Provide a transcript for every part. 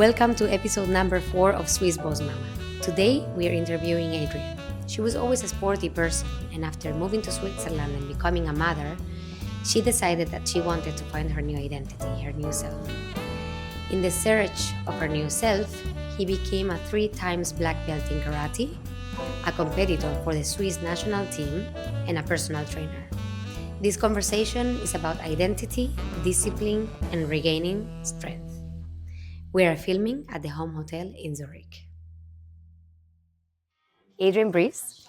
Welcome to episode number 4 of Swiss Boss Mama. Today we are interviewing Adrienne. She was always a sporty person, and after moving to Switzerland and becoming a mother, she decided that she wanted to find her new identity, her new self. In the search of her new self, he became a 3 times black belt in karate, a competitor for the Swiss national team, and a personal trainer. This conversation is about identity, discipline, and regaining strength. We are filming at the home hotel in Zurich. Adrienne Brice,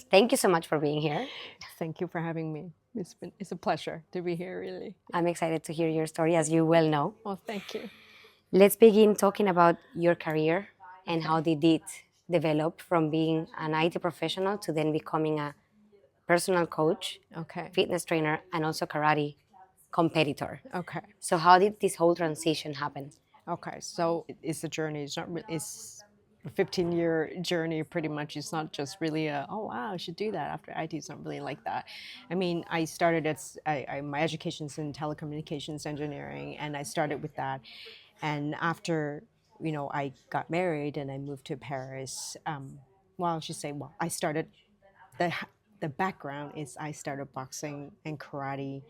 thank you so much for being here. Thank you for having me. It's a pleasure to be here, really. I'm excited to hear your story, as you well know. Oh, thank you. Let's begin talking about your career and how did it develop from being an IT professional to then becoming a personal coach, Okay. fitness trainer, and also karate competitor. Okay. So how did this whole transition happen? Okay. So it's a journey. It's not. It's a 15-year journey. Pretty much. It's not just really a oh wow I should do that after IT. It's not really like that. I mean, I started my education's in telecommunications engineering, and I started with that. And after I got married and I moved to Paris. Well, I should say I started the the background is I started boxing and karate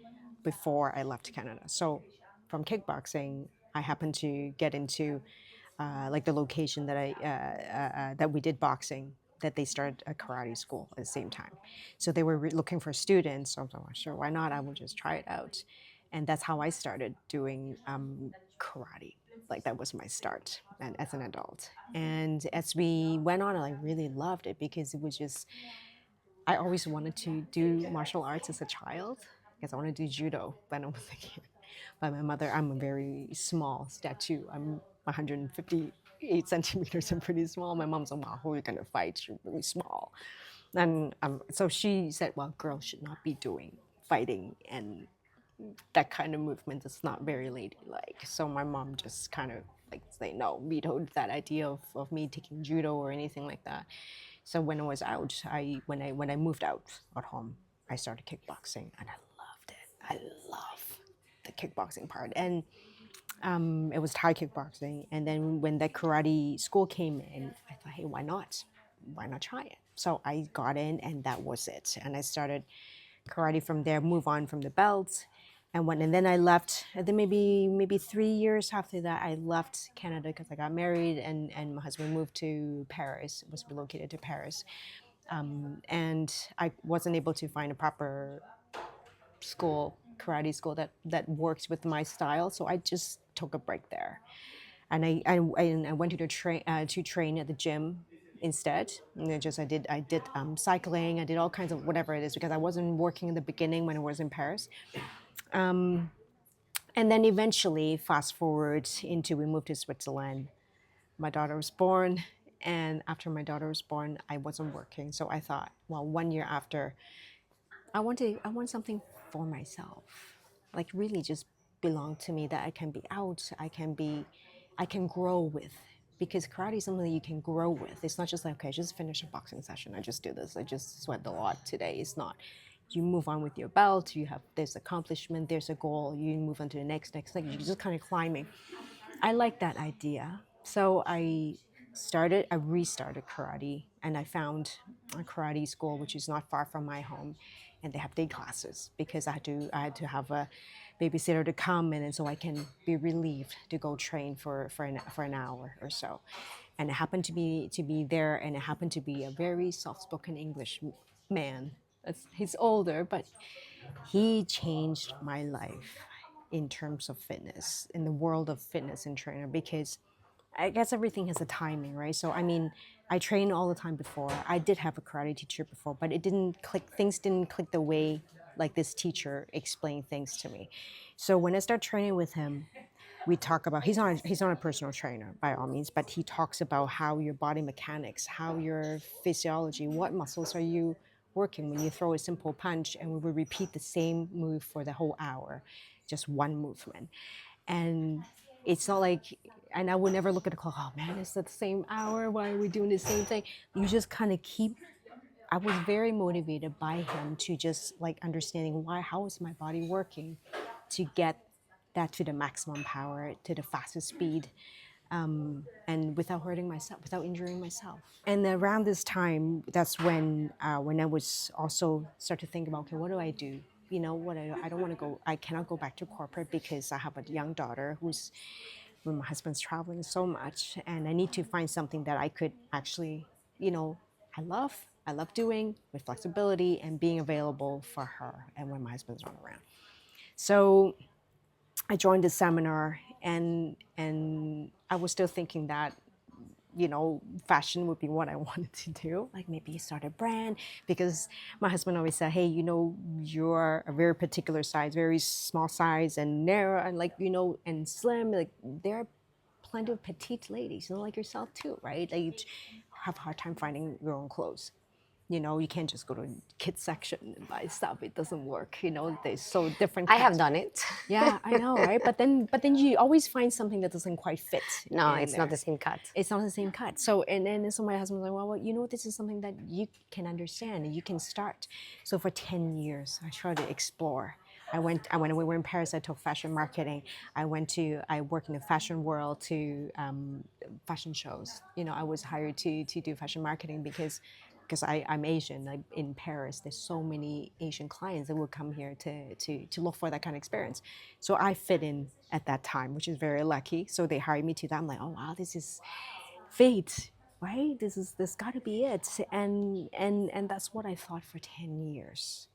before I left Canada. So from kickboxing, I happened to get into like the location that we did boxing. That they started a karate school at the same time, so they were looking for students. So I was like, sure, why not? I will just try it out, and that's how I started doing karate. Like that was my start, and as an adult. And as we went on, I really loved it because it was just I always wanted to do martial arts as a child because I wanted to do judo when I was a kid. But my mother, I'm a very small statue. I'm 158 centimeters. I'm pretty small. My mom's like, "Wow, who are you gonna fight? You're really small." And so she said, "Well, girls should not be doing fighting and that kind of movement. It's not very ladylike." So my mom just kind of like say no, vetoed that idea of me taking judo or anything like that. So when I was out, when I moved out at home, I started kickboxing, and I loved it. I love the kickboxing part, and it was Thai kickboxing. And then when that karate school came in, I thought, hey, why not? Why not try it? So I got in, and that was it. And I started karate from there. Move on from the belts, and then I left. And then maybe 3 years after that, I left Canada because I got married, and my husband moved to Paris. Was relocated to Paris, and I wasn't able to find a proper school, karate school that works with my style. So I just took a break there, and I went to train at the gym instead. And I did cycling. I did all kinds of whatever it is because I wasn't working in the beginning when I was in Paris. And then eventually, fast forward into we moved to Switzerland. My daughter was born, and after my daughter was born, I wasn't working. So I thought, well, 1 year after, I want something for myself, like really just belong to me that I can be out, I can grow with. Because karate is something that you can grow with. It's not just like, okay, I just finished a boxing session. I just do this. I just sweat a lot today. It's not. You move on with your belt. You have this accomplishment. There's a goal. You move on to the next thing. You're just kind of climbing. I like that idea. So I restarted karate, and I found a karate school which is not far from my home, and they have day classes because I had to have a babysitter to come in, and so I can be relieved to go train for an hour or so. And it happened to be there, and it happened to be a very soft-spoken English man. He's older, but he changed my life in terms of fitness, in the world of fitness and trainer, because I guess everything has a timing, right? So I mean, I trained all the time before. I did have a karate teacher before, but it didn't click. Things didn't click the way like this teacher explained things to me. So when I start training with him, we talk about he's not a personal trainer by all means, but he talks about how your body mechanics, how your physiology, what muscles are you working when you throw a simple punch, and we would repeat the same move for the whole hour, just one movement. And it's not like, and I would never look at the clock, oh man, it's the same hour, why are we doing the same thing? You just kind of keep, I was very motivated by him to just like understanding how is my body working to get that to the maximum power, to the fastest speed. and without hurting myself, without injuring myself. And around this time, that's when I was also start to think about, okay, what do I do? You know, I don't want to go. I cannot go back to corporate because I have a young daughter who's when my husband's traveling so much, and I need to find something that I could actually, you know, I love doing with flexibility and being available for her and when my husband's not around. So I joined the seminar, and I was still thinking that, you know, fashion would be what I wanted to do. Like maybe start a brand, because my husband always said, hey, you know, you're a very particular size, very small size and narrow and like, you know, and slim. Like there are plenty of petite ladies, you know, like yourself too, right? Like you have a hard time finding your own clothes. You know, you can't just go to kids section and buy stuff. It doesn't work. You know, there's so different. I have done it. Yeah, I know, right? But then you always find something that doesn't quite fit. No, in it's there. not the same cut. It's not the same cut. So and so my husband was like, well, you know, this is something that you can understand and you can start. So for 10 years, I tried to explore. When we were in Paris, I took fashion marketing. I worked in the fashion world to fashion shows. You know, I was hired to do fashion marketing because I'm Asian. Like in Paris, there's so many Asian clients that will come here to look for that kind of experience. So I fit in at that time, which is very lucky. So they hired me to that. I'm like, oh wow, this is fate, right? This got to be it. And that's what I thought for 10 years,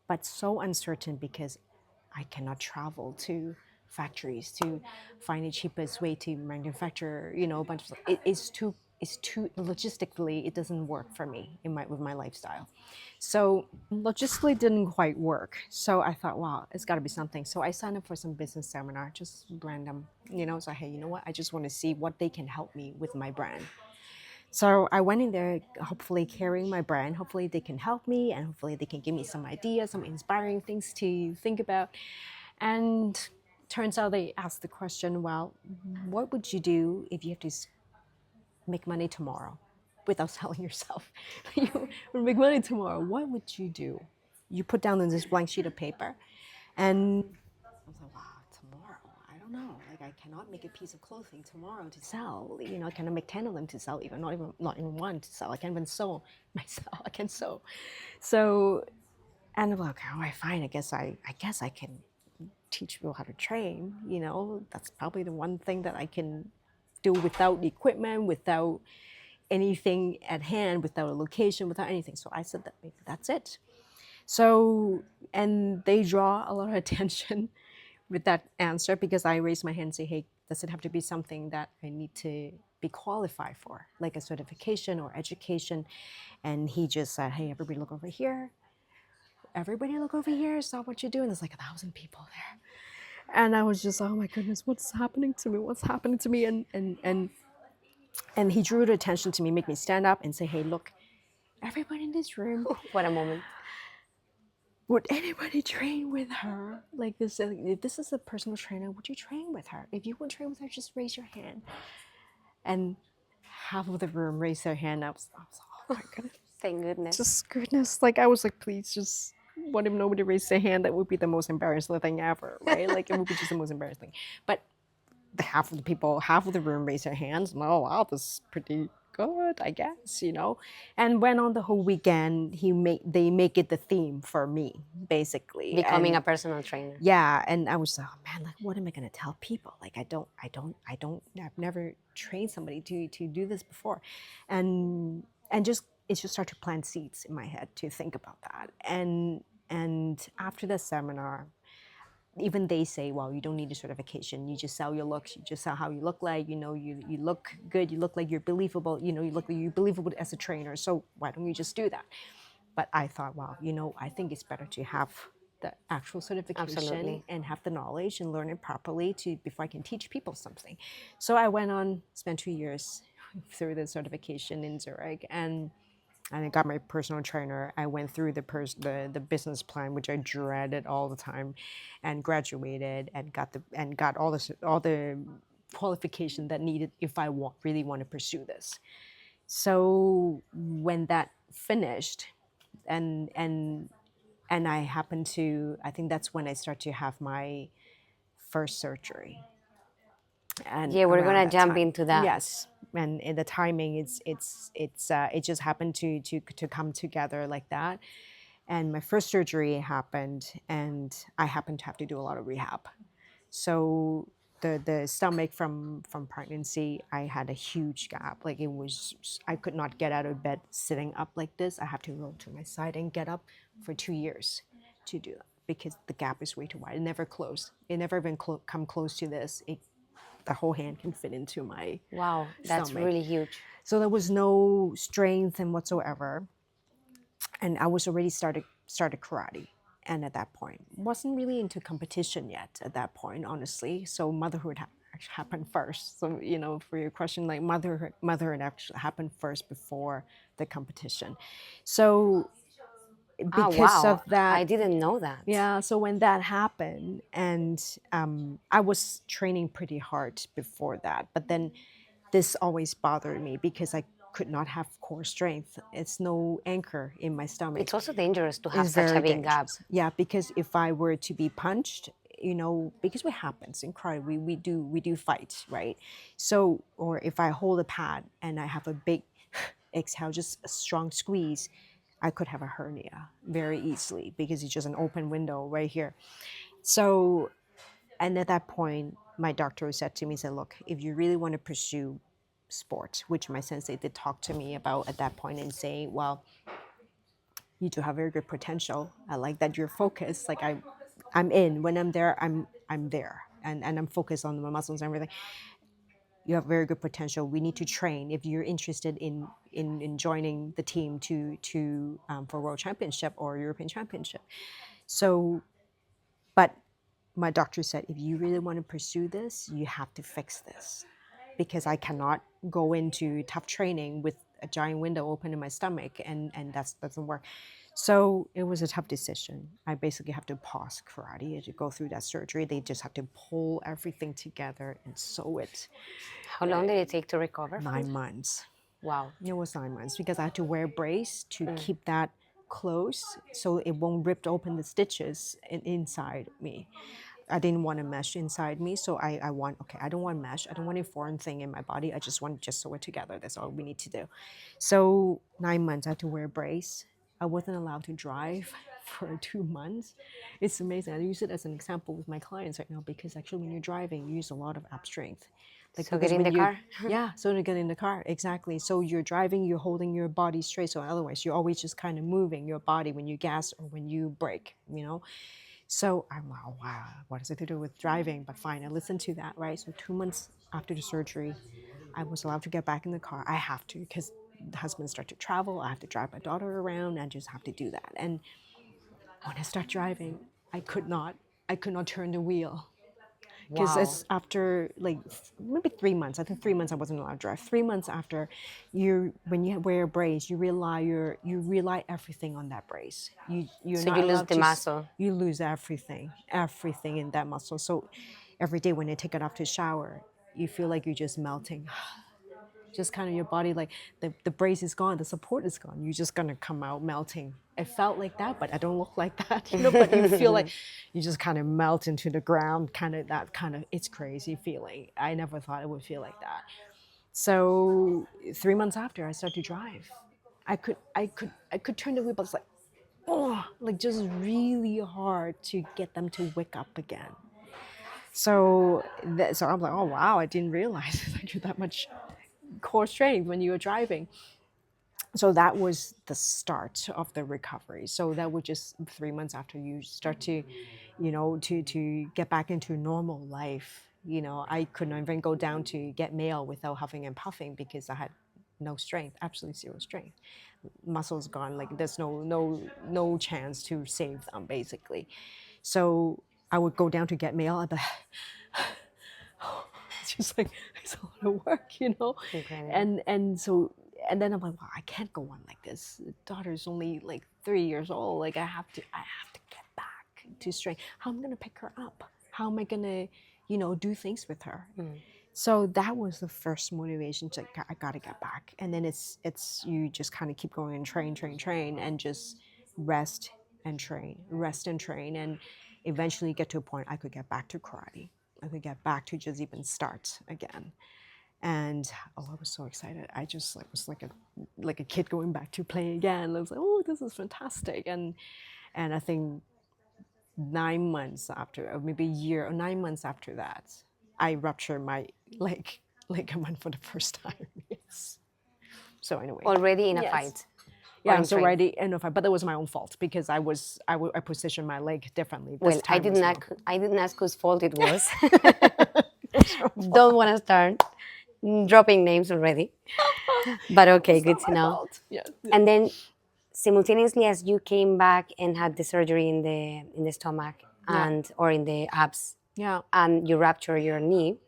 but so uncertain because I cannot travel to factories to find the cheapest way to manufacture, you know, a bunch of stuff. It's too logistically, it doesn't work for me with my lifestyle. So logistically didn't quite work. So I thought, wow, it's got to be something. So I signed up for some business seminar, just random, you know. So hey, you know what? I just want to see what they can help me with my brand. So I went in there, hopefully carrying my brand. Hopefully they can help me, and hopefully they can give me some ideas, some inspiring things to think about. And turns out they asked the question, well, what would you do if you have to make money tomorrow without selling yourself? You would make money tomorrow. What would you do? You put down on this blank sheet of paper, and I was like, wow, tomorrow. I don't know. Like I cannot make a piece of clothing tomorrow to sell. You know, I cannot make 10 of them to sell, even not even one to sell. I can't even sew myself. I can sew. So and I'm like, okay, all right, fine. I guess I can teach people how to train. You know, that's probably the one thing that I can do without equipment, without anything at hand, without a location, without anything. So I said that maybe that's it. So, and they draw a lot of attention with that answer because I raised my hand and say, hey, does it have to be something that I need to be qualified for, like a certification or education? And he just said, hey, everybody look over here. Everybody look over here. Stop what you're doing. There's like 1,000 people there. And I was just, oh my goodness, what's happening to me? What's happening to me? And he drew the attention to me, make me stand up and say, hey, look, everybody in this room, What a moment. would anybody train with her? Like this, if this is a personal trainer, would you train with her? If you would train with her, just raise your hand. And half of the room raised their hand. I was like, oh my goodness. Thank goodness. Just goodness. Like I was like, please just what if nobody raised their hand? That would be the most embarrassing thing ever, right? Like it would be just the most embarrassing. But half of the people, half of the room raised their hands. Oh wow, this is pretty good, I guess, you know. And went on the whole weekend. They make it the theme for me, basically. Becoming And a personal trainer. yeah, and I was like, oh man, like what am I gonna tell people? Like I've never trained somebody to do this before, and just it just started to plant seeds in my head to think about that. And after the seminar, even they say, well, you don't need a certification. You just sell your looks. You just sell how you look like. You know, you look good. You look like you're believable. You know, you look like you're believable as a trainer. So why don't you just do that? But I thought, wow, you know, I think it's better to have the actual certification Absolutely. and have the knowledge and learn it properly before I can teach people something. So I went on, spent 2 years through the certification in Zurich, and I got my personal trainer. I went through the business plan, which I dreaded all the time, and graduated and got all the qualification that needed if I really want to pursue this. So when that finished, and and and I happened to, I think that's when I start to have my first surgery. and Yeah, we're around gonna that jump time, into that. yes, and in the timing, it just happened to come together like that. And my first surgery happened, and I happened to have to do a lot of rehab. So the stomach from pregnancy, I had a huge gap. Like it was, I could not get out of bed sitting up like this. I have to roll to my side and get up for 2 years to do that because the gap is way too wide. It never closed. It never even come close to this. The whole hand can fit into my Wow, that's stomach. really huge. So there was no strength and whatsoever. And I was already started karate. And at that point, wasn't really into competition yet at that point, honestly. So motherhood actually happened first. So, for your question, like motherhood actually happened first before the competition. So Ah, because wow, of that, I didn't know that. yeah, so when that happened, and I was training pretty hard before that, but then this always bothered me because I could not have core strength. It's no anchor in my stomach. It's also dangerous to have It's such a very big gap. dangerous. Yeah, because if I were to be punched, because what happens in karate, we do fight, right? So, or if I hold a pad and I have a big exhale, just a strong squeeze, I could have a hernia very easily because it's just an open window right here. So, and at that point, my doctor said to me, said, look, if you really want to pursue sport, which my sensei did talk to me about at that point and say, well, you do have very good potential. I like that you're focused. Like I'm in. When I'm there, I'm there. And I'm focused on my muscles and everything. You have very good potential. We need to train if you're interested in joining the team for world championship or European championship. So, but my doctor said, if you really want to pursue this, you have to fix this because I cannot go into tough training with a giant window open in my stomach, and that doesn't work. So it was a tough decision. I basically have to pause karate to go through that surgery. They just have to pull everything together and sew it. How long did it take to recover from 9 months. Wow. It was 9 months because I had to wear a brace to keep that close so it won't rip open the stitches inside me. I didn't want a mesh inside me, so I don't want mesh. I don't want a foreign thing in my body. I just want to just sew it together. That's all we need to do. So 9 months, I had to wear a brace. I wasn't allowed to drive for 2 months. It's amazing. I use it as an example with my clients right now because actually when you're driving, you use a lot of ab strength. Like So because get in when the you, car. yeah, so to get in the car, exactly. So you're driving, you're holding your body straight. So otherwise, you're always just kind of moving your body when you gas or when you brake. So I'm like, oh, wow, what does it to do with driving? But fine, I listened to that, right? So 2 months after the surgery, I was allowed to get back in the car. I have to because the husband started to travel. I have to drive my daughter around. I just have to do that. And when I start driving, I could not. I could not turn the wheel because Wow. it's after like maybe 3 months. I think 3 months I wasn't allowed to drive. 3 months after, when you wear a brace, you rely everything on that brace. You're So not you lose allowed the to. muscle. You lose everything in that muscle. So every day when I take it off to shower, you feel like you're just melting. Just kind of your body, like the brace is gone, the support is gone. You're just gonna come out melting. It felt like that, but I don't look like that. But you feel like you just kind of melt into the ground, it's crazy feeling. I never thought it would feel like that. So 3 months after I started to drive, I could turn the wheel, but it's like, oh, like just really hard to get them to wake up again. So I'm like, oh wow, I didn't realize I do that much core strength when you were driving. So that was the start of the recovery. So that was just 3 months after you start to, to get back into normal life. I couldn't even go down to get mail without huffing and puffing because I had no strength, absolutely zero strength. Muscles gone, like there's no chance to save them basically. So I would go down to get mail, and it's just like it's a lot of work. Incredible. And then I'm like, wow, I can't go on like this. Daughter's only like 3 years old. Like I have to get back to strength. How am I gonna pick her up? How am I gonna, do things with her? So that was the first motivation to I gotta get back. And then it's you just kind of keep going and train, and just rest and train, and eventually get to a point I could get back to karate. to get back to just even start again. And oh, I was so excited. I just like was like a kid going back to play again. I was like, oh, this is fantastic. And I think 9 months after, or maybe a year or 9 months after that, I ruptured my ligament for the first time. Yes. So anyway, Already in a yes. fight. Yeah, Or I in was training. already in a fight, but that was my own fault because I positioned my leg differently. This Well, I time was didn't my ask, I didn't ask whose fault it was. It's your fault. Don't want to start dropping names already. But okay, It's good not to my know. fault. Yes. And then simultaneously as you came back and had the surgery in the stomach Yeah. and or in the abs Yeah. and you rupture your knee,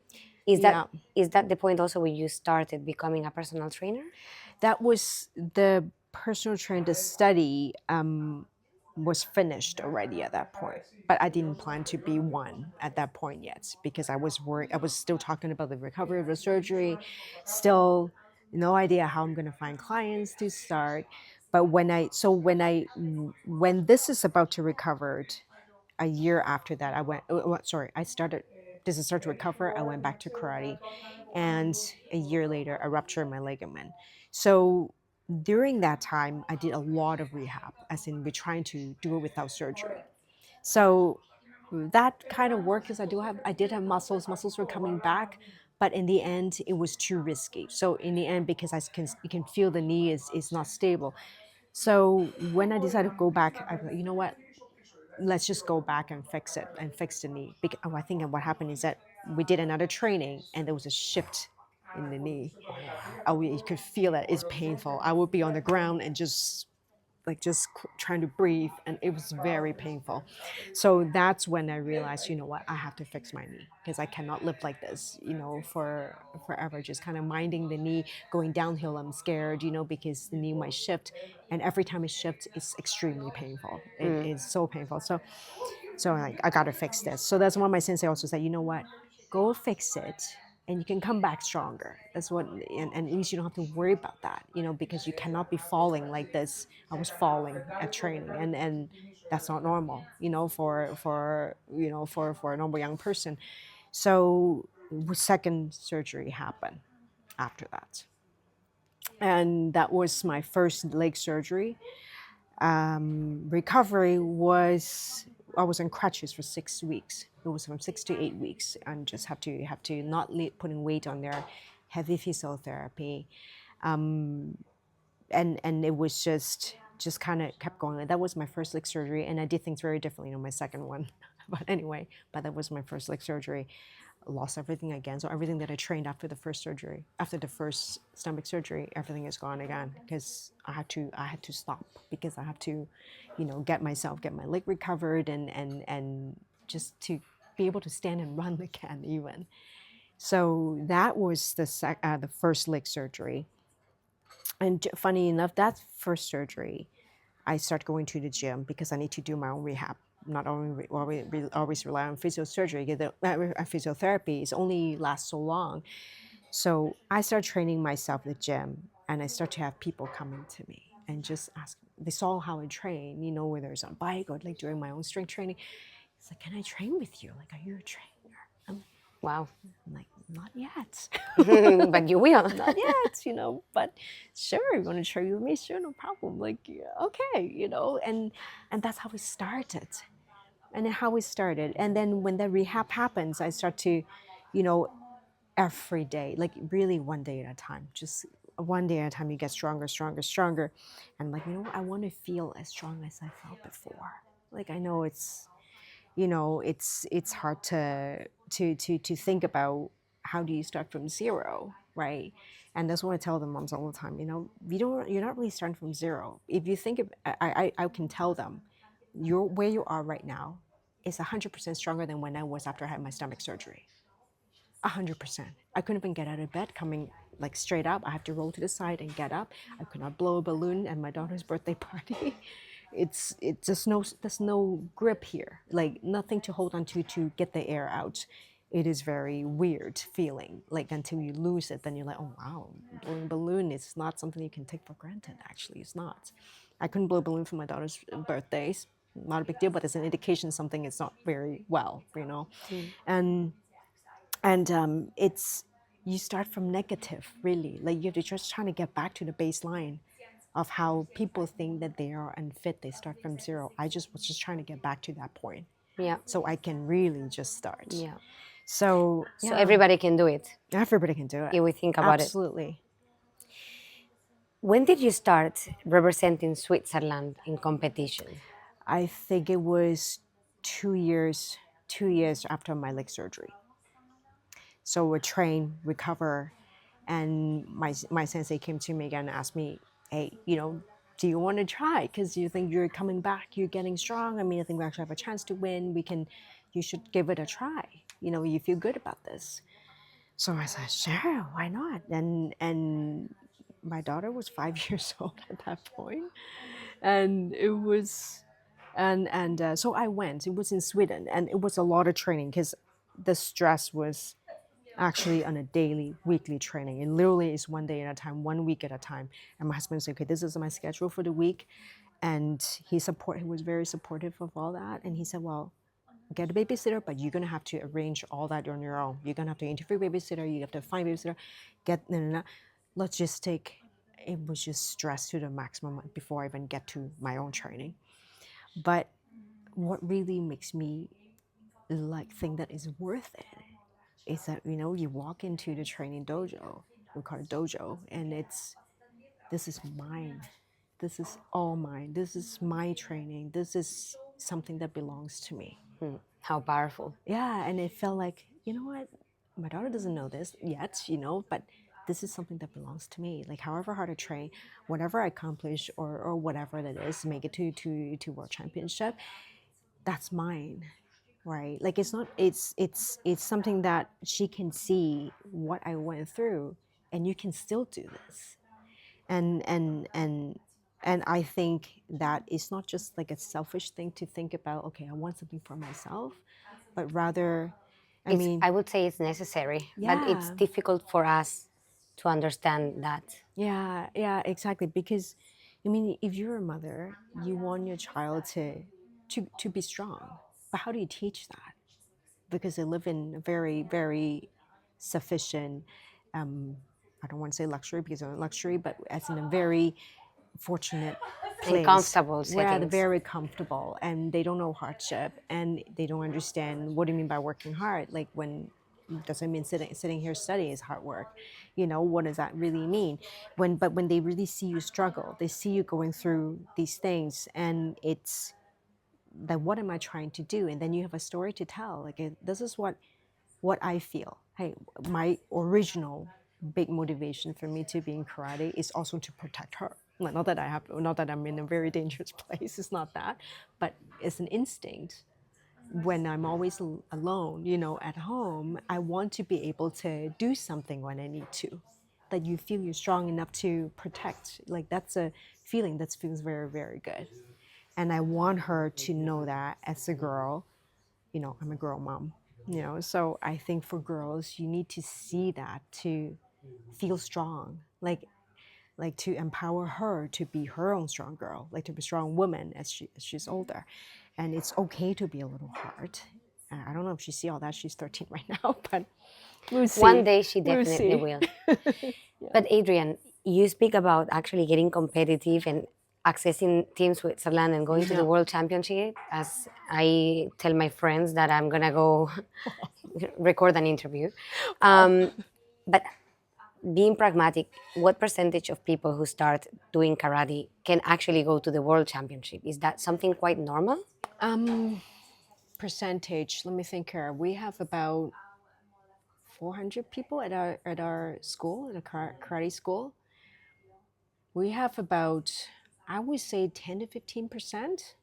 is Yeah. that the point also where you started becoming a personal trainer? That was the personal trainer. The study was finished already at that point, but I didn't plan to be one at that point yet because I was worried. I was still talking about the recovery of the surgery, still no idea how I'm going to find clients to start. But when this is about to recover, a year after that, I went. Sorry, I started. This is start to recover. I went back to karate, and a year later, I ruptured my ligament. So during that time, I did a lot of rehab, as in we're trying to do it without surgery. So that kind of work because I did have muscles were coming back, but in the end, it was too risky. So in the end, because you can feel the knee is not stable. So when I decided to go back, I was like, you know what? Let's just go back and fix it and fix the knee. I think what happened is that we did another training and there was a shift in the knee. You could feel that it's painful. I would be on the ground and just trying to breathe, and it was very painful. So that's when I realized, you know what, I have to fix my knee because I cannot live like this, for forever, just kind of minding the knee going downhill. I'm scared, because the knee might shift, and every time it shifts, it's extremely painful. It is so painful. So I gotta fix this. So that's why my sensei also said, you know what, go fix it and you can come back stronger. That's what, and at least you don't have to worry about that, because you cannot be falling like this. I was falling at training, and that's not normal, for a normal young person. So second surgery happened after that. And that was my first leg surgery. Recovery was, I was on crutches for 6 weeks. It was from 6 to 8 weeks, and just have to not putting weight on there, heavy physiotherapy, and it was just kind of kept going. That was my first leg surgery, and I did things very differently on my second one. But anyway, that was my first leg surgery. I lost everything again. So everything that I trained after the first surgery, after the first stomach surgery, everything is gone again because I had to stop because I have to, get my leg recovered and just to be able to stand and run again even. So that was the first leg surgery. And funny enough, that first surgery, I started going to the gym because I need to do my own rehab. Not only always rely on physiosurgery, because physiotherapy is only lasts so long. So I started training myself at the gym, and I start to have people coming to me and just ask. They saw how I train, whether it's on bike or like during my own strength training. It's like, can I train with you? Like, are you a trainer? Wow. I'm like, not yet. But you will. Not yet, but sure, you want to train with me? Sure, no problem. Like, yeah, okay, and that's how we started. And then how we started. And then when the rehab happens, I start to, every day, like really one day at a time, just one day at a time, you get stronger, stronger, stronger. And like, what? I want to feel as strong as I felt before. Like, I know it's hard to think about how do you start from zero, right? And that's what I tell the moms all the time. You're not really starting from zero. If you think I can tell them, you're where you are right now is 100% stronger than when I was after I had my stomach surgery. 100%. I couldn't even get out of bed coming like straight up. I have to roll to the side and get up. I could not blow a balloon at my daughter's birthday party. It's just there's no grip here, like nothing to hold on to get the air out. It is very weird feeling, like until you lose it, then you're like, oh wow, blowing a balloon is not something you can take for granted. Actually, it's not. I couldn't blow a balloon for my daughter's birthdays. Not a big deal, but it's an indication something is not very well, and And it's you start from negative, really. Like you're just trying to get back to the baseline of how people think that they are unfit. They start from zero. I just was just trying to get back to that point, Yeah. so I can really just start. Yeah. So So yeah, everybody can do it everybody can do it. if we think about it. Absolutely. When did you start representing Switzerland in competition? I think it was 2 years, 2 years after my leg surgery. So we train, recover, and my sensei came to me again and asked me, "Hey, do you want to try? Because you think you're coming back, you're getting strong. I mean, I think we actually have a chance to win. You should give it a try. You feel good about this." So I said, "Sure, why not?" And my daughter was 5 years old at that point, and it was, and so I went. It was in Sweden, and it was a lot of training because the stress was actually on a daily, weekly training. It literally is one day at a time, 1 week at a time. And my husband said, "Okay, this is my schedule for the week." And he was very supportive of all that. And he said, "Well, get a babysitter, but you're gonna have to arrange all that on your own. You're gonna have to interview a babysitter, you have to find a babysitter, get no, no, no. Logistic." It was just stressed to the maximum before I even get to my own training. But what really makes me like think that is worth it is that you walk into the training dojo, we call it dojo, and this is mine, this is all mine, this is my training, this is something that belongs to me. How powerful. Yeah, and it felt like, what, my daughter doesn't know this yet, but this is something that belongs to me. Like however hard I train, whatever I accomplish, or whatever that is, make it to world championship, that's mine, right? Like it's something that she can see what I went through, and you can still do this. And I think that it's not just like a selfish thing to think about, okay, I want something for myself, but rather, I would say it's necessary, but it's yeah, difficult for us to understand that. yeah, exactly. Because if you're a mother, you want your child to be strong, but how do you teach that? Because they live in a very, very sufficient, I don't want to say luxury because it's not luxury, but as in a very fortunate And place comfortable where they're settings. very comfortable and they don't know hardship and they don't understand what do you mean by working hard. Like when doesn't mean sitting here studying is hard work. What does that really mean? When they really see you struggle, they see you going through these things, and it's like, what am I trying to do? And then you have a story to tell. Like this is what I feel. Hey, my original big motivation for me to be in karate is also to protect her. Like, not that I'm in a very dangerous place. It's not that, but it's an instinct. When I'm always alone, at home, I want to be able to do something when I need to. That you feel you're strong enough to protect. Like that's a feeling that feels very, very good. And I want her to know that as a girl, I'm a girl mom, so I think for girls, you need to see that to feel strong, like to empower her to be her own strong girl, like to be a strong woman as she's older. And it's okay to be a little hard. I don't know if she see all that. She's 13 right now, but we'll see. One day she We'll definitely see. will. But Adrienne, you speak about actually getting competitive and accessing Team Switzerland and going to the Yeah. World Championship. As I tell my friends that I'm gonna go record an interview. But being pragmatic, what percentage of people who start doing karate can actually go to the World Championship? Is that something quite normal? Percentage, let me think here. We have about 400 people at our school, at a karate school. We have about, I would say, 10 to 15%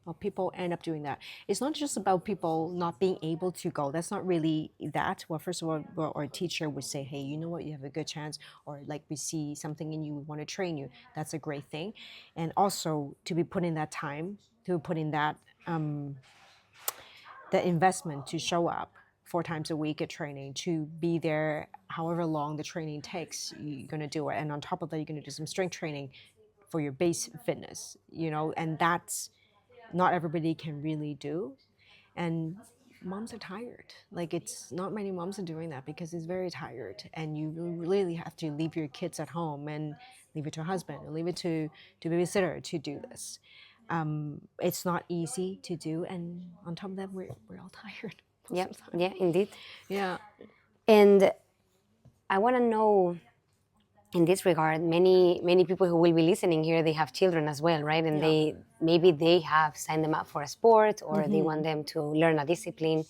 of people end up doing that. It's not just about people not being able to go. That's not really that. Well, first of all, our teacher would say, hey, you know what, you have a good chance, or like we see something in you, we want to train you. That's a great thing. And also to be put in that time, to put in that the investment to show up 4 times a week at training, to be there however long the training takes, you're going to do it. And on top of that, you're going to do some strength training for your base fitness, and that's not everybody can really do. And moms are tired. Like, it's not many moms are doing that because it's very tired, and you really have to leave your kids at home and leave it to a husband and leave it to babysitter to do this. It's not easy to do, and on top of that, we're all tired most Yeah, of the time. yeah, indeed. Yeah. And I want to know, in this regard, many people who will be listening here, they have children as well, right? And Yeah. they maybe they have signed them up for a sport, or they want them to learn a discipline.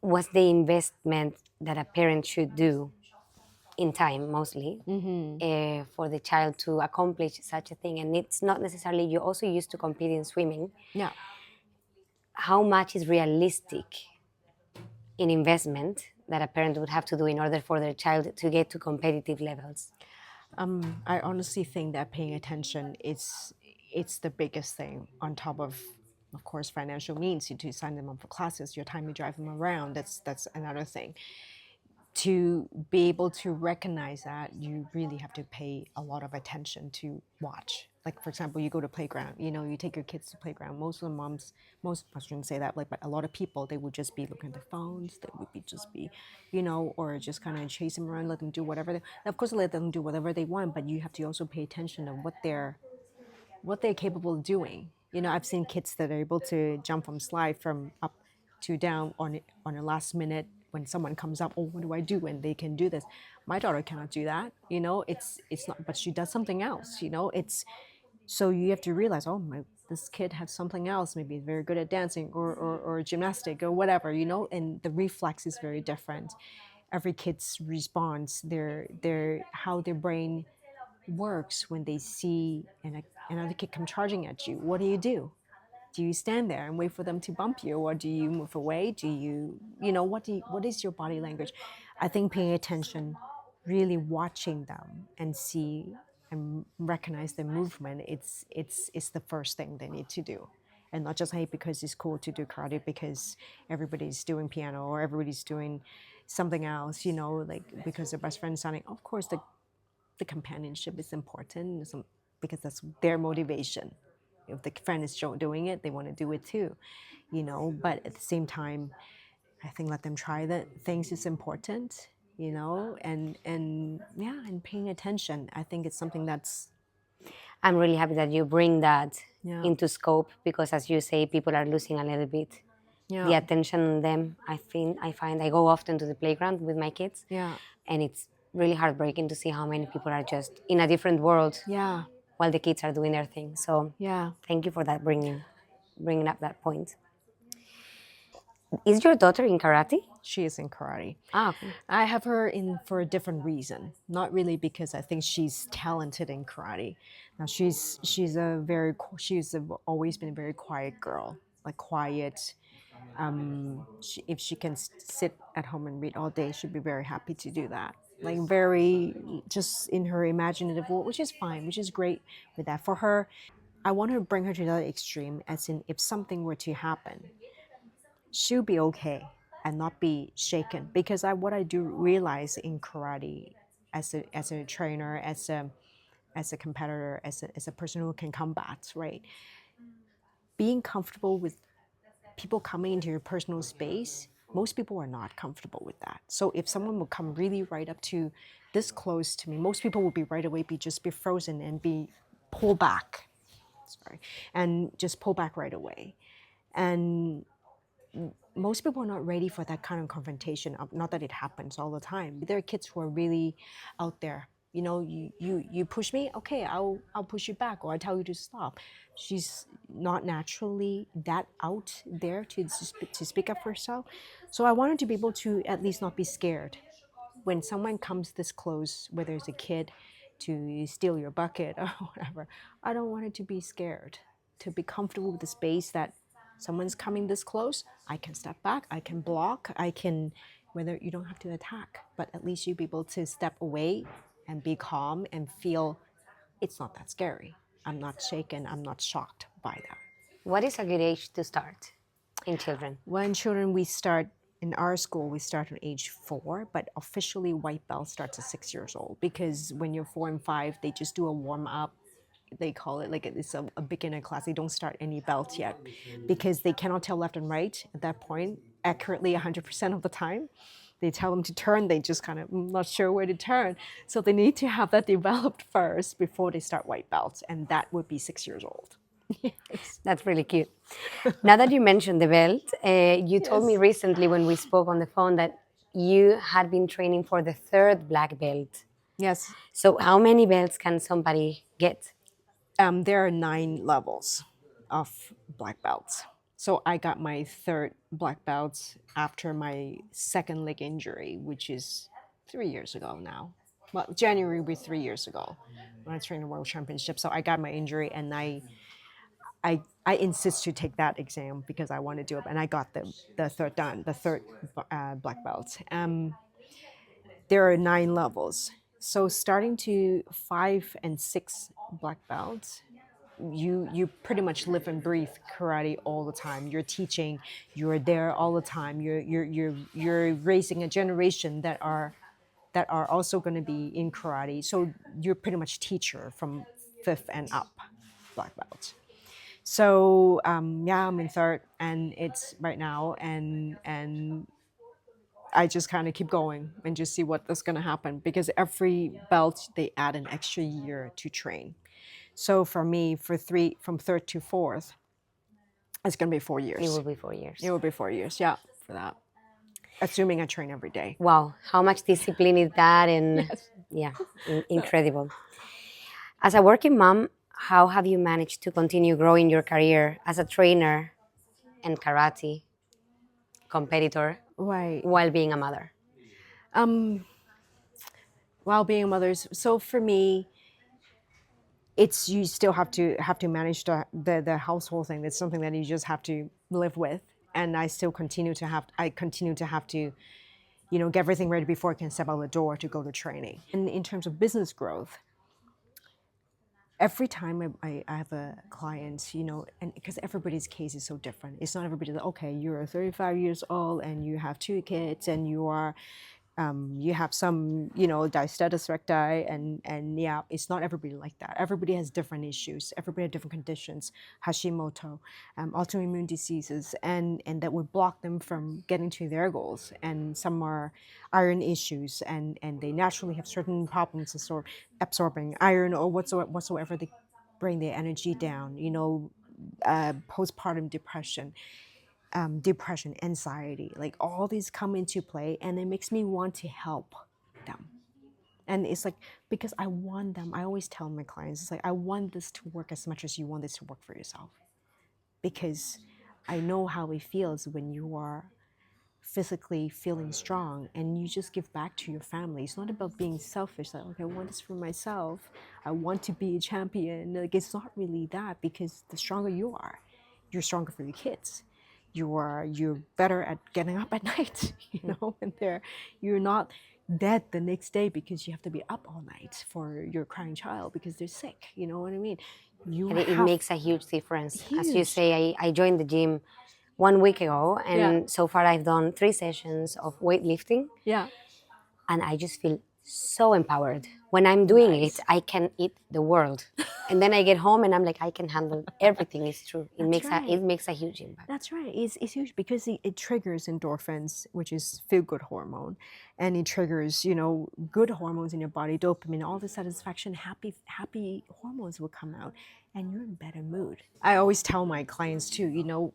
What's the investment that a parent should do in time, mostly, for the child to accomplish such a thing? And it's not necessarily, you also used to compete in swimming. Yeah. How much is realistic in investment that a parent would have to do in order for their child to get to competitive levels? I honestly think that paying attention is it's the biggest thing on top of course, financial means. You to sign them up for classes, your time you drive them around. That's another thing. To be able to recognize that, you really have to pay a lot of attention to watch. Like, for example, you go to playground, you take your kids to playground. Most of the moms, most, I shouldn't say that, like, but a lot of people, they would just be looking at their phones. They would be just be, or just kind of chase them around, let them do whatever they, of course, let them do whatever they want, but you have to also pay attention to what they're capable of doing. I've seen kids that are able to jump from slide from up to down on a last minute when someone comes up. Oh, what do I do? And they can do this. My daughter cannot do that. It's not, but she does something else. It's so you have to realize, oh my, this kid has something else. Maybe he's very good at dancing or gymnastic or whatever. And the reflex is very different. Every kid's response, their how their brain works when they see another kid come charging at you. What do you do? Do you stand there and wait for them to bump you, or do you move away? Do what is your body language? I think paying attention, really watching them and see and recognize their movement, it's the first thing they need to do. And not just, hey, because it's cool to do karate because everybody's doing piano or everybody's doing something else, like because their best friend's sounding. Of course, the companionship is important, because that's their motivation. If the friend is doing it, they want to do it too, But at the same time, I think let them try the things is important, and yeah, and paying attention. I think it's something that's I'm really happy that you bring that yeah, into scope, because, as you say, people are losing a little bit the yeah, attention on them. I find I go often to the playground with my kids, yeah, and it's really heartbreaking to see how many people are just in a different world yeah, while the kids are doing their thing. So yeah. thank you for that, bringing up that point. Is your daughter in karate? She is in karate. Ah, okay. I have her in for a different reason. Not really because I think she's talented in karate. Now she's always been a very quiet girl, like quiet. If she can sit at home and read all day, she'd be very happy to do that. Like, very just in her imaginative world, which is fine, which is great with that. For her, I want to bring her to the other extreme, as in if something were to happen, she'll be okay and not be shaken. Because what I do realize in karate, as a trainer, as a competitor, as a person who can combat, right? Being comfortable with people coming into your personal space, most people are not comfortable with that. So if someone would come really right up to this close to me, most people would be right away just be frozen and be pull back. Sorry. And just pull back right away. And most people are not ready for that kind of confrontation. Not that it happens all the time, but there are kids who are really out there. You push me, okay, I'll push you back, or I tell you to stop. She's not naturally that out there to speak up for herself. So I wanted to be able to at least not be scared when someone comes this close, whether it's a kid to steal your bucket or whatever. I don't want it to be scared, to be comfortable with the space that someone's coming this close. I can step back, I can block, whether you don't have to attack, but at least you be able to step away and be calm and feel it's not that scary. I'm not shaken, I'm not shocked by that. What is a good age to start in children? When children, we start in our school, we start at age 4, but officially white belt starts at 6 years old, because when you're 4 and 5, they just do a warm up. they call it, like it's a beginner class. They don't start any belt yet because they cannot tell left and right at that point accurately 100% of the time. They tell them to turn, they just kind of not sure where to turn. So they need to have that developed first before they start white belts, and that would be 6 years old. Yes. That's really cute. Now that you mentioned the belt, you told me Yes. recently when we spoke on the phone that you had been training for the third black belt. Yes. So, how many belts can somebody get? There are 9 levels of black belts. So I got my third black belt after my second leg injury, which is 3 years ago now. Well, January will be 3 years ago when I trained the World Championship. So I got my injury, and I insist to take that exam because I want to do it, and I got the third done, the third black belt. There are 9 levels. So starting to 5 and 6 black belts, you pretty much live and breathe karate all the time. You're teaching, you're there all the time. You're raising a generation that are also going to be in karate. So you're pretty much teacher from 5th and up black belt. So yeah, I'm in third, and it's right now, and I just kind of keep going and just see what's going to happen, because every belt they add an extra year to train. So for me, from third to fourth, it's going to be 4 years. It will be 4 years. It will be 4 years, yeah, for that. Assuming I train every day. Wow, how much discipline is that? And Yes. yeah, incredible. As a working mom, how have you managed to continue growing your career as a trainer and karate competitor Right. while being a mother? While being a mother, so for me, it's you still have to manage the household thing. It's something that you just have to live with, and I continue to have to, get everything ready before I can step out the door to go to training. And in terms of business growth, every time I have a client, and because everybody's case is so different. It's not everybody that, okay, you're 35 years old and you have 2 kids and you have some, diastatus recti, and yeah, it's not everybody like that. Everybody has different issues. Everybody has different conditions, Hashimoto, autoimmune diseases, and that would block them from getting to their goals. And some are iron issues, and they naturally have certain problems absorbing iron or whatsoever. They bring their energy down. Postpartum depression, anxiety, like all these come into play, and it makes me want to help them. And it's like, because I want them, I always tell my clients, it's like, I want this to work as much as you want this to work for yourself. Because I know how it feels when you are physically feeling strong and you just give back to your family. It's not about being selfish, like, okay, I want this for myself, I want to be a champion. Like, it's not really that, because the stronger you are, you're stronger for your kids. You're better at getting up at night, and you're not dead the next day because you have to be up all night for your crying child because they're sick. You know what I mean? And it makes a huge difference. As you Huge. say, I joined the gym 1 week ago, and Yeah. so far I've done 3 sessions of weightlifting, Yeah. and I just feel so empowered. When I'm doing Nice. it, I can eat the world. And then I get home and I'm like, I can handle everything. It's true. It makes a huge impact. That's right. It's huge because it triggers endorphins, which is feel-good hormone, and it triggers good hormones in your body, dopamine, all the satisfaction, happy hormones will come out, and you're in better mood. I always tell my clients too,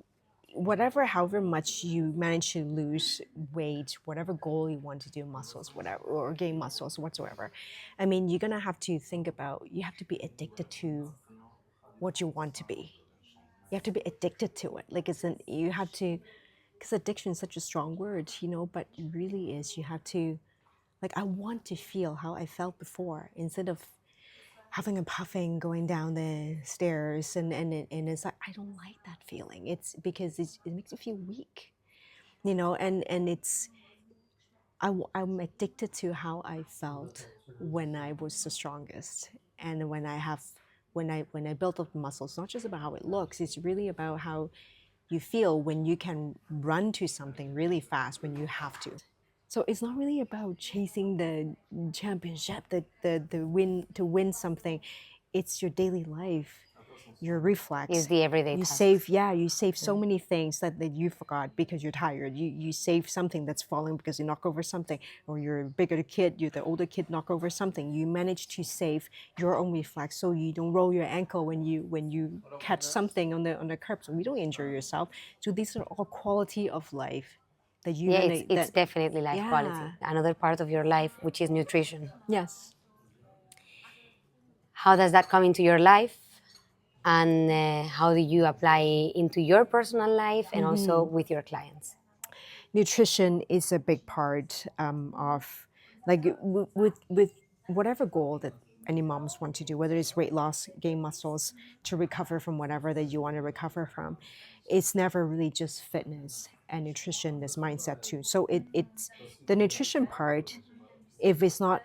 however much you manage to lose weight, whatever goal you want to do, muscles, whatever, or gain muscles whatsoever, I mean, you're gonna have to think about, you have to be addicted to what you want to be. You have to be addicted to it. Like, you have to, because addiction is such a strong word, but it really is. You have to, like, I want to feel how I felt before, instead of having a puffing going down the stairs, and it's like, I don't like that feeling. It's because it makes me feel weak, and it's, I'm addicted to how I felt when I was the strongest, and when I built up muscles. Not just about how it looks, it's really about how you feel when you can run to something really fast when you have to. So it's not really about chasing the championship, the win, to win something. it's your daily life, your Is reflex. the everyday You tasks. save, yeah, you save so many things that you forgot because you're tired. You save something that's falling because you knock over something, or you're a bigger kid, you're the older kid, knock over something. You manage to save your own reflex so you don't roll your ankle when you catch something on the curb, so you don't injure yourself. So these are all quality of life that you Yeah, gonna it's that definitely life quality. yeah. Another part of your life, which is nutrition. Yes. How does that come into your life? And how do you apply into your personal life and also with your clients? Nutrition is a big part of, like, with whatever goal that any moms want to do, whether it's weight loss, gain muscles, to recover from whatever that you want to recover from. It's never really just fitness, and nutrition is mindset too. So it's the nutrition part. If it's not,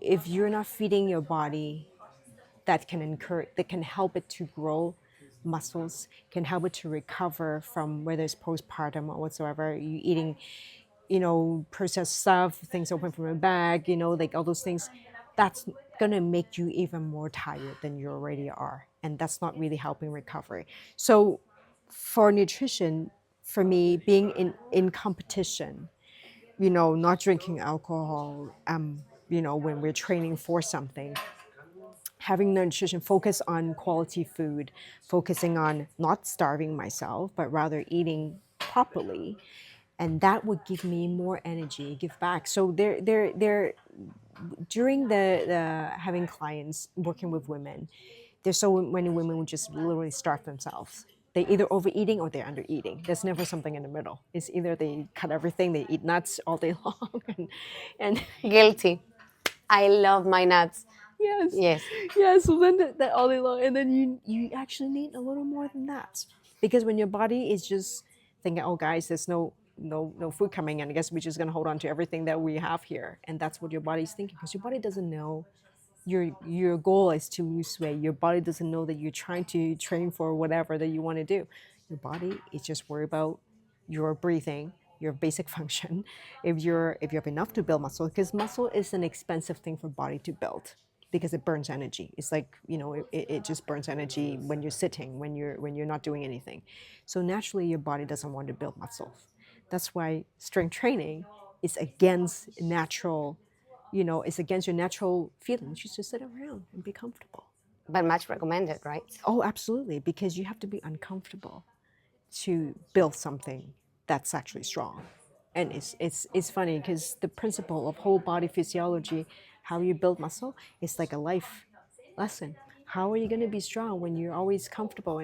if you're not feeding your body, that can encourage, that can help it to grow muscles, can help it to recover from whether it's postpartum or whatsoever. You eating, processed stuff, things open from a bag, like all those things, that's gonna make you even more tired than you already are, and that's not really helping recovery. So for nutrition, for me, being in competition, not drinking alcohol, when we're training for something, having the nutrition, focus on quality food, focusing on not starving myself, but rather eating properly. And that would give me more energy, give back. So there, during the having clients working with women, there's so many women who just literally starve themselves. They either overeating or they're under eating. There's never something in the middle. It's either they cut everything, they eat nuts all day long, and Guilty. I love my nuts. yes, Yes. yeah. So then that all day long, and then you actually need a little more than that, because when your body is just thinking, oh guys, there's no food coming in. I guess we're just gonna hold on to everything that we have here, and that's what your body's thinking, because your body doesn't know your goal is to lose weight. Your body doesn't know that you're trying to train for whatever that you want to do. Your body is just worried about your breathing, your basic function. If you have enough to build muscle, because muscle is an expensive thing for body to build, because it burns energy. It's like, it just burns energy when you're sitting, when you're not doing anything. So naturally your body doesn't want to build muscle. That's why strength training is against natural, it's against your natural feelings. You just sit around and be comfortable. But much recommended, right? Oh, absolutely, because you have to be uncomfortable to build something that's actually strong. And it's funny because the principle of whole body physiology, how you build muscle, is like a life lesson. How are you going to be strong when you're always comfortable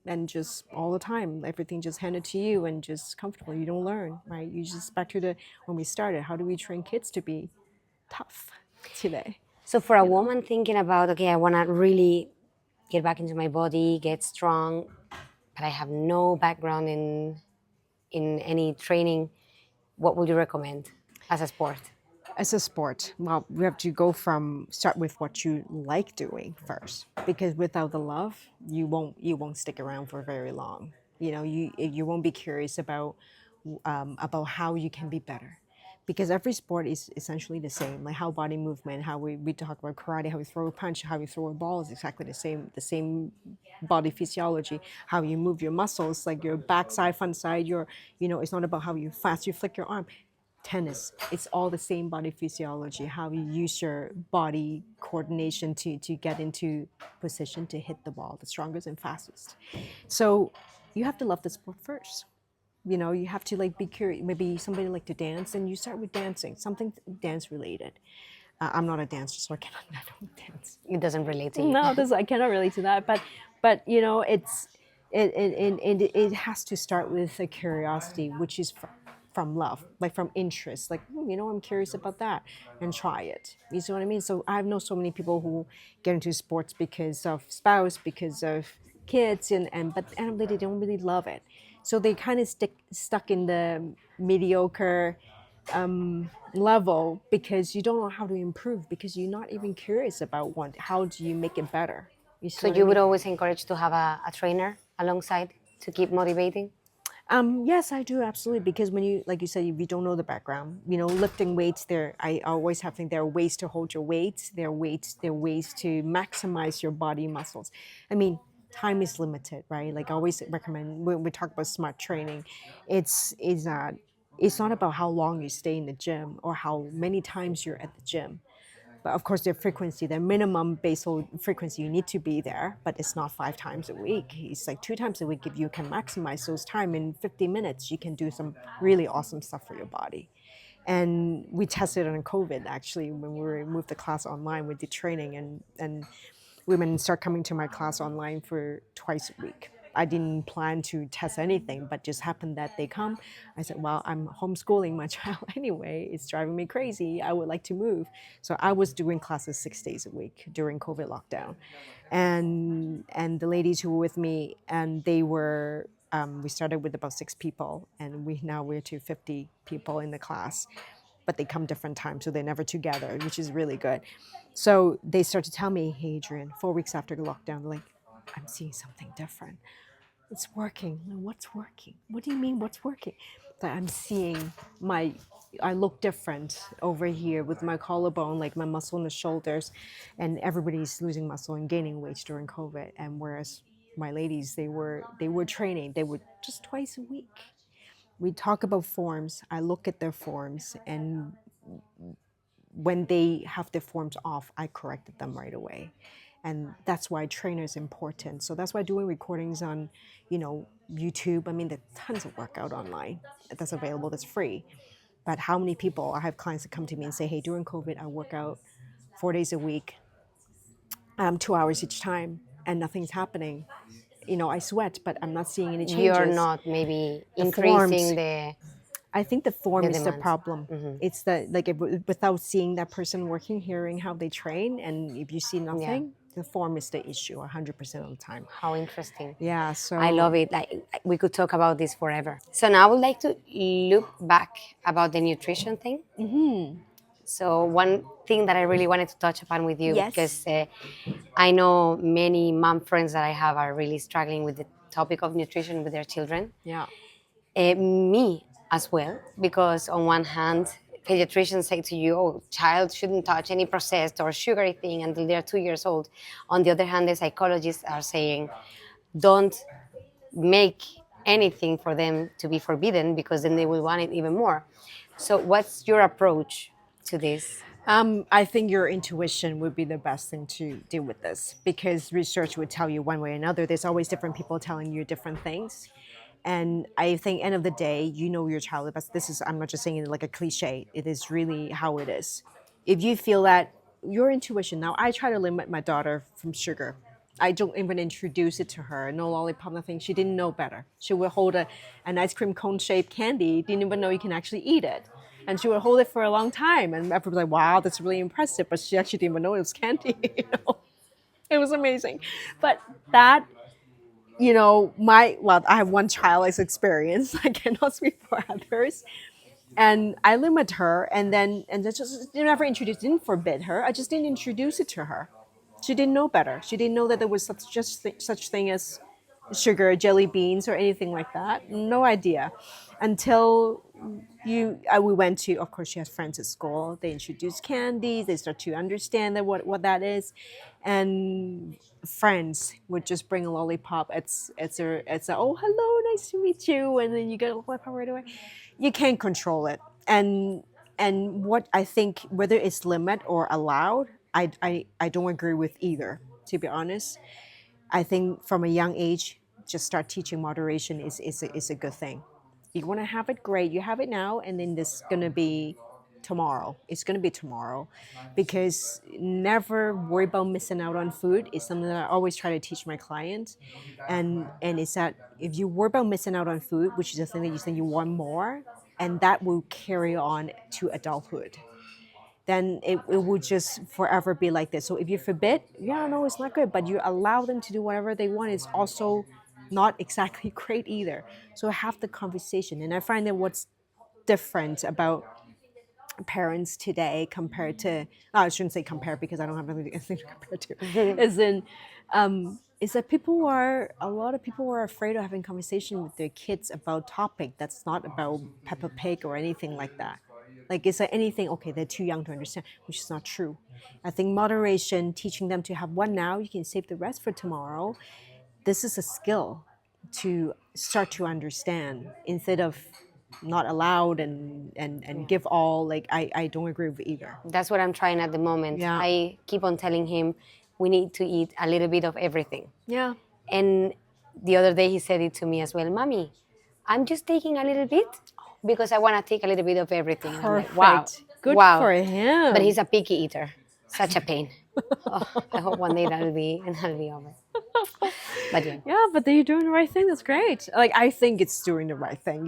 and just all the time everything just handed to you and just comfortable? You don't learn, right? You just, back to the when we started, how do we train kids to be tough today? So for a woman thinking about, okay, I want to really get back into my body, get strong, but I have no background in any training, what would you recommend as a sport? As a sport, well, we have to start with what you like doing first, because without the love, you won't stick around for very long. You won't be curious about how you can be better, because every sport is essentially the same. Like how body movement, how we talk about karate, how we throw a punch, how we throw a ball is exactly the same body physiology. How you move your muscles, like your backside, front side, it's not about how you fast you flick your arm. Tennis, it's all the same body physiology, how you use your body coordination to get into position to hit the ball the strongest and fastest. So you have to love the sport first. You have to like be curious. Maybe somebody like to dance, and you start with dancing, something dance related. I'm not a dancer, so I cannot, I don't dance. It doesn't relate to you. No, I cannot relate to that. But it has to start with a curiosity, which is from love, like from interest. Like, I'm curious about that, and try it. You see what I mean? So I know so many people who get into sports because of spouse, because of kids, but they don't really love it. So they kind of stuck in the mediocre level, because you don't know how to improve, because you're not even curious about how do you make it better. You see So what I you would mean? always encourage to have a trainer alongside to keep motivating? Yes, I do absolutely because when you, like you said, if you don't know the background, lifting weights, I always have think there are ways to hold your weights. There are ways to maximize your body muscles. I mean, time is limited, right? Like I always recommend when we talk about smart training, it's is it's not about how long you stay in the gym or how many times you're at the gym. But of course, their frequency, their minimum basal frequency, you need to be there, but it's not 5 times a week. It's like 2 times a week. If you can maximize those time in 50 minutes, you can do some really awesome stuff for your body. And we tested it on COVID actually when we moved the class online. We did training, and women start coming to my class online for twice a week. I didn't plan to test anything, but just happened that they come. I said, well, I'm homeschooling my child anyway. It's driving me crazy. I would like to move. So I was doing classes 6 days a week during COVID lockdown. And the ladies who were with me, and they were, we started with about 6 people, and we're to 50 people in the class, but they come different times, so they're never together, which is really good. So they start to tell me, hey, Adrienne, 4 weeks after the lockdown, they're like, I'm seeing something different. It's working. I'm like, what's working? What do you mean, what's working? That I'm seeing I look different over here with my collarbone, like my muscle in the shoulders, and everybody's losing muscle and gaining weight during COVID. And whereas my ladies, they were training, they were just twice a week. We talk about forms. I look at their forms, and when they have their forms off, I corrected them right away. And that's why trainer is important. So that's why doing recordings on, YouTube. I mean, there's tons of workout online that's available, that's free. But how many people? I have clients that come to me and say, "Hey, during COVID, I work out 4 days a week, 2 hours each time, and nothing's happening. I sweat, but I'm not seeing any You're changes." not maybe The forms, increasing the I think the form is the demand. problem. It's the like without seeing that person working, hearing how they train, and if you see Yeah. nothing, the form is the issue 100% of the time. How interesting. Yeah, I so love it. Like we could talk about this forever. So now I would like to look back about the nutrition thing. So one thing that I really wanted to touch upon with you, yes, because I know many mom friends that I have are really struggling with the topic of nutrition with their children. yeah, Me as well, because on one hand, pediatricians say to you, oh, child shouldn't touch any processed or sugary thing until they're 2 years old. On the other hand, the psychologists are saying, don't make anything for them to be forbidden because then they will want it even more. So, what's your approach to this? I think your intuition would be the best thing to do with this because research would tell you one way or another. There's always different people telling you different things. And I think end of the day, you know your child the best. This is, I'm not just saying it like a cliche. It is really how it is. If you feel that your intuition, now I try to limit my daughter from sugar. I don't even introduce it to her. No lollipop, nothing. She didn't know better. She would hold an ice cream cone shaped candy, didn't even know you can actually eat it. And she would hold it for a long time. And everybody was like, wow, that's really impressive. But she actually didn't even know it was candy. It was amazing. But that, I have one childless experience. I cannot speak for others. And I limit her, and then just never introduced, didn't forbid her. I just didn't introduce it to her. She didn't know better. She didn't know that there was such thing as sugar, jelly beans, or anything like that. No idea, until we went to. Of course, she has friends at school. They introduced candies. They start to understand that what that is, and friends would just bring a lollipop. It's a oh hello, nice to meet you, and then you get a lollipop right away. You can't control it, and what I think whether it's limit or allowed, I don't agree with either. To be honest, I think from a young age, just start teaching moderation is a good thing. You want to have it, great. You have it now, and then this is gonna be tomorrow. It's gonna be tomorrow, because never worry about missing out on food is something that I always try to teach my clients, and it's that if you worry about missing out on food, which is the thing that you think you want more, and that will carry on to adulthood, then it will just forever be like this. So if you forbid, yeah, no, it's not good, but you allow them to do whatever they want, it's also not exactly great either. So have the conversation. And I find that what's different about parents today compared to, I shouldn't say compare because I don't have anything to compare to, is in is that a lot of people are afraid of having conversation with their kids about topic that's not about Peppa Pig or anything like that. Like, is there anything, okay, they're too young to understand, which is not true. I think moderation, teaching them to have one now, you can save the rest for tomorrow. This is a skill to start to understand instead of not allowed and give all. Like, I don't agree with either. That's what I'm trying at the moment. Yeah. I keep on telling him we need to eat a little bit of everything. Yeah. And the other day he said it to me as well, Mommy, I'm just taking a little bit because I want to take a little bit of everything. And I'm like, wow, Perfect. Good wow. for him. But he's a picky eater. Such a pain. Oh, I hope one day that'll be over. But yeah. Yeah, but you're doing the right thing. That's great. Like, I think it's doing the right thing,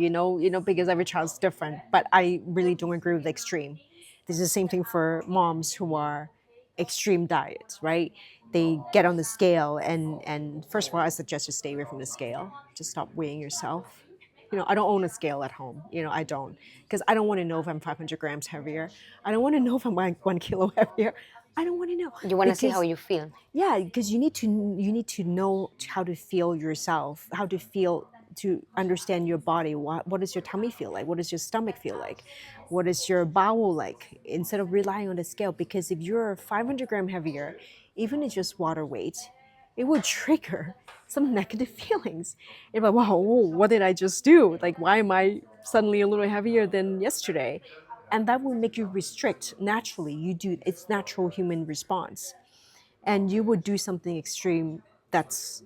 because every child's different. But I really don't agree with extreme. This is the same thing for moms who are extreme diets, right? They get on the scale, and first of all, I suggest you stay away from the scale. Just stop weighing yourself. I don't own a scale at home. I don't, because I don't want to know if I'm 500 grams heavier. I don't want to know if I'm 1 kilo heavier. I don't want to know. You want to see how Because- you feel. yeah, because you need to know how to feel yourself, how to feel, to understand your body. What does your tummy feel like? What does your stomach feel like? What is your bowel like? Instead of relying on the scale, because if you're 500 gram heavier, even if it's just water weight, it will trigger some negative feelings. You're like, wow, what did I just do? Like, why am I suddenly a little heavier than yesterday? And that will make you restrict naturally. It's natural human response, and you would do something extreme that's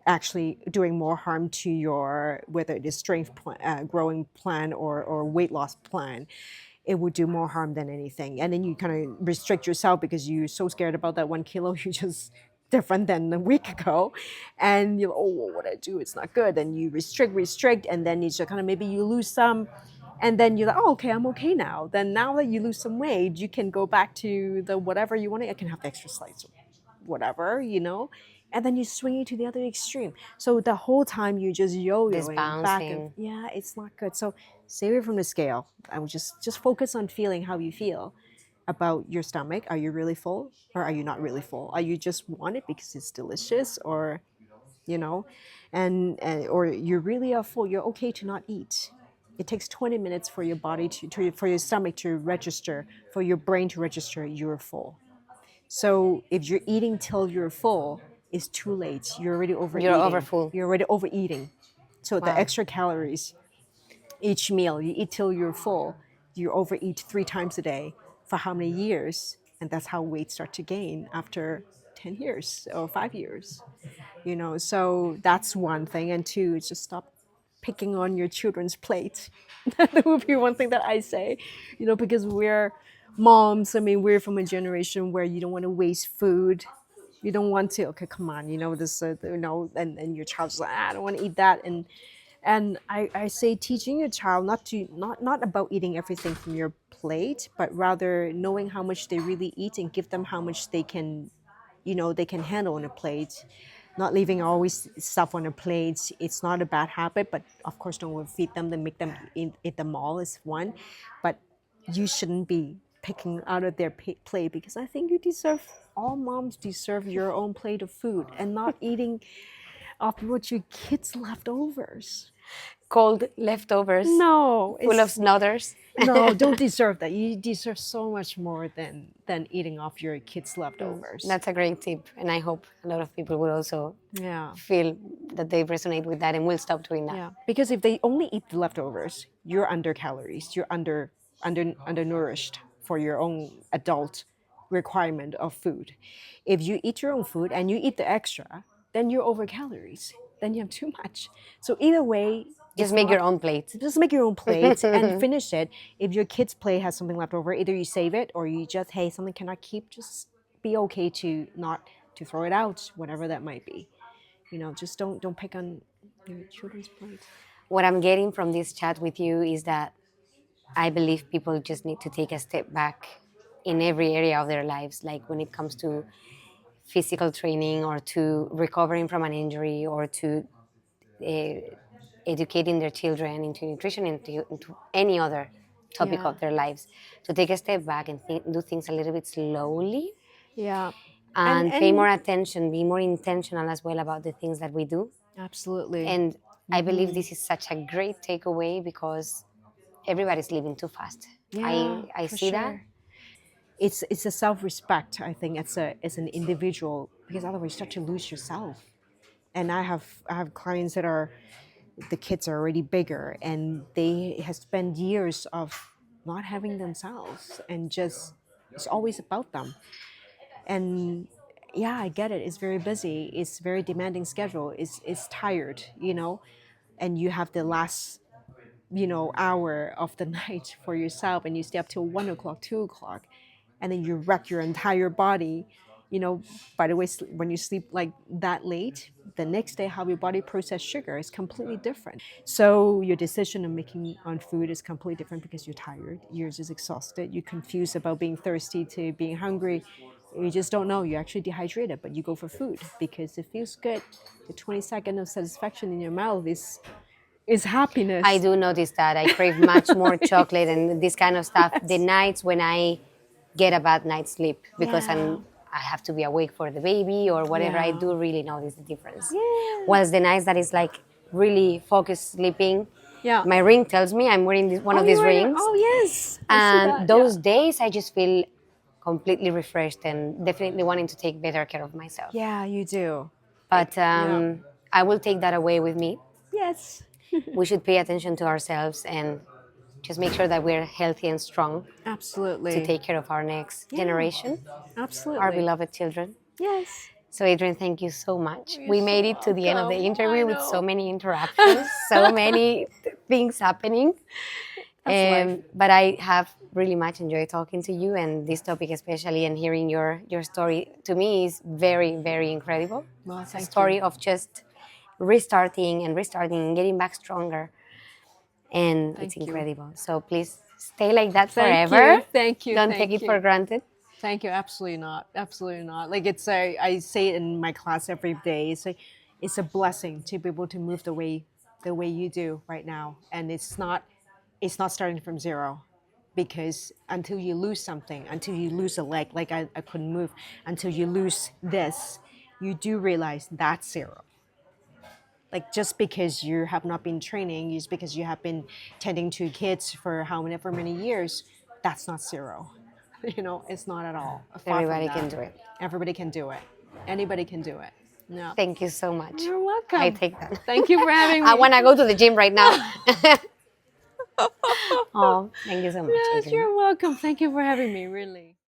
actually doing more harm to your, whether it is growing plan or weight loss plan. It would do more harm than anything, and then you kind of restrict yourself because you're so scared about that 1 kilo. You just different than a week ago, and you're, oh, well, what I do, it's not good. And you restrict, and then you just kind of, maybe you lose some, and then you're like, oh, okay, I'm okay now. Then now that you lose some weight, you can go back to the whatever you want to. I can have the extra slice, whatever, and then you swing it to the other extreme. So the whole time you're just yo-yoing back and bouncing. yeah, it's not good. So stay away from the scale. I would just focus on feeling how you feel about your stomach. Are you really full, or are you not really full? Are you just want it because it's delicious, or you know, and or you really are full? You're okay to not eat. It takes 20 minutes for your body for your stomach to register, for your brain to register you're full. So if you're eating till you're full, it's too late. You're already overeating. You're overfull. You're already overeating. So the Wow. extra calories each meal, you eat till you're full. You overeat 3 times a day for how many years? And that's how weight start to gain after 10 years or 5 years. So that's one thing. And two, is just stop picking on your children's plate. That would be one thing that I say, because we're moms. I mean, we're from a generation where you don't want to waste food. You don't want to, okay, come on, this, and your child's like, I don't want to eat that. And I say teaching your child not about eating everything from your plate, but rather knowing how much they really eat and give them how much they can handle on a plate, not leaving always stuff on a plate. It's not a bad habit, but of course don't overfeed them. Then make them eat them all is one, but you shouldn't be picking out of their plate, because I think all moms deserve your own plate of food and not eating off what your kids' leftovers. Cold leftovers. No, Full of snothers. no, don't deserve that. You deserve so much more than eating off your kids' leftovers. That's a great tip, and I hope a lot of people will also Yeah. feel that they resonate with that and will stop doing that. Yeah, because if they only eat the leftovers, you're under calories. You're undernourished for your own adult requirement of food. If you eat your own food and you eat the extra, then you're over calories. Then you have too much. So either way, Just make your own plate. just make your own plate and finish it. If your kid's plate has something left over, either you save it or you just, hey, something cannot keep, just be okay to not to throw it out, whatever that might be. Just don't pick on your children's plate. What I'm getting from this chat with you is that I believe people just need to take a step back in every area of their lives, like when it comes to physical training or to recovering from an injury or to educating their children into nutrition, into any other topic Yeah. of their lives, to take a step back and do things a little bit slowly. Yeah. and pay and more attention, be more intentional as well about the things that we do. absolutely. And I believe this is such a great takeaway because everybody's living too fast. Yeah, I for see that. sure. It's a self-respect. I think as an individual, because otherwise you start to lose yourself. And I have clients that are, the kids are already bigger and they have spent years of not having themselves, and just it's always about them. And yeah, I get it, it's very busy, it's very demanding schedule, it's tired, and you have the last hour of the night for yourself, and you stay up till 1 o'clock, 2 o'clock, and then you wreck your entire body. By the way, when you sleep like that late, the next day how your body process sugar is completely different. So your decision of making on food is completely different because you're tired, you're just exhausted, you're confused about being thirsty to being hungry. You just don't know, you're actually dehydrated, but you go for food because it feels good. The 20 seconds of satisfaction in your mouth is I happiness. do notice that I crave much more chocolate and this kind of stuff the Yes. nights when I get a bad night's sleep because Yeah. I have to be awake for the baby or whatever. I Yeah. do really notice the difference. Yeah. Whilst the nights that is like really focused sleeping, Yeah. my ring tells me I'm wearing one Oh, of you these were there. rings, Oh, yes. I see and that. Yeah. those days I just feel completely refreshed and definitely wanting to take better care of myself. Yeah, you do. But Yeah. I will take that away with me. Yes. We should pay attention to ourselves and just make sure that we're healthy and strong to Absolutely. take care of our next Yeah. generation, our Absolutely. beloved children. Yes. So, Adrienne, thank you so much. You're We so made it to the end of the welcome. I interview with so know. many interruptions, so many things happening. That's life. But I have really much enjoyed talking to you, and this topic especially, and hearing your story to me is very, very incredible. Well, It's a thank you. story of just restarting and getting back stronger, and it's Thank you. incredible. So please stay like that Thank forever. you. Thank you. Don't take Thank it for you. granted. Thank you. Absolutely not. Absolutely not. Like I say it in my class every day. It's a blessing to be able to move the way you do right now, and it's not starting from zero, because until you lose something, until you lose a leg, like I couldn't move, until you lose this, you do realize that's zero. Like, just because you have not been training, just because you have been tending to kids for however many years, that's not zero. It's not at all. Far from Everybody can that. do it. Everybody can do it. Anybody can do it. Yeah. Thank you so much. You're I welcome. take that. Thank you for having I me. want to go to the gym right now. Oh, thank you so much, Yes, Adrienne. you're welcome. Thank you for having me, really.